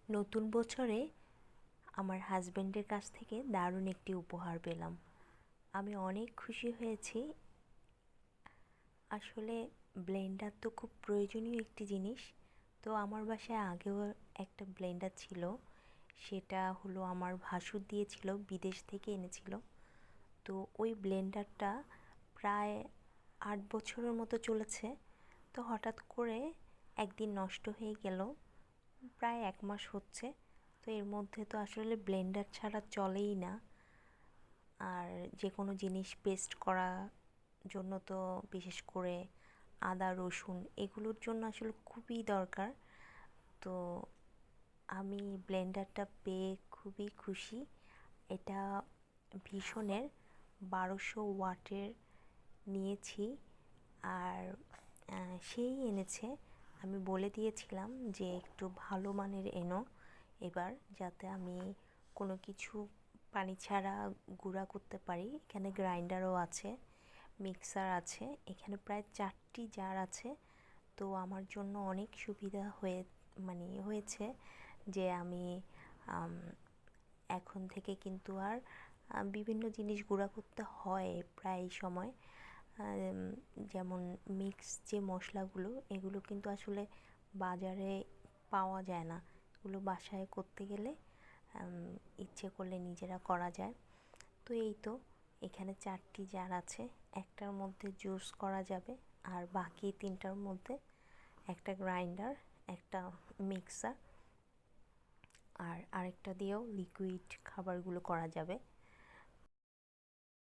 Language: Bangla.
নতুন বছরে আমার হাজব্যান্ডের কাছ থেকে দারুণ একটি উপহার পেলাম। আমি অনেক খুশি হয়েছি। আসলে ব্লেন্ডার তো খুব প্রয়োজনীয় একটি জিনিস। তো আমার বাসায় আগেও একটা ব্লেন্ডার ছিল, সেটা হলো আমার ভাসুর দিয়েছিল, বিদেশ থেকে এনেছিল। তো ওই ব্লেন্ডারটা প্রায় 8 বছরের মতো চলেছে। তো হঠাৎ করে একদিন নষ্ট হয়ে গেল, প্রায় 1 মাস হচ্ছে। তো এর মধ্যে তো আসলে ব্লেন্ডার ছাড়া চলেই না। আর যে কোনো জিনিস পেস্ট করার জন্য তো বিশেষ করে আদা রসুন এগুলোর জন্য আসলে খুবই দরকার। তো আমি ব্লেন্ডারটা পেয়ে খুবই খুশি। এটা ভীষণের 1200 ওয়াটের নিয়েছি। আর সেই এনেছে। আমি বলে দিয়েছিলাম যে একটু ভালো মানের এনো এবার, যাতে আমি কোনো কিছু পানি ছাড়া গুঁড়া করতে পারি। এখানে গ্রাইন্ডারও আছে, মিক্সার আছে, এখানে প্রায় 4টি জার আছে। তো আমার জন্য অনেক সুবিধা হয়েছে যে আমি এখন থেকে কিন্তু আর বিভিন্ন জিনিস গুঁড়া করতে হয় প্রায় সময়। যেমন মিক্স যে মশলাগুলো, এগুলো কিন্তু আসলে বাজারে পাওয়া যায় না। এগুলো বাসায় করতে গেলে ইচ্ছে করলে নিজেরা করা যায়। তো এই তো, এখানে 4টি জার আছে। একটার মধ্যে জুস করা যাবে, আর বাকি 3টার মধ্যে একটা গ্রাইন্ডার, একটা মিক্সার, আর আরেকটা দিয়েও লিকুইড খাবারগুলো করা যাবে।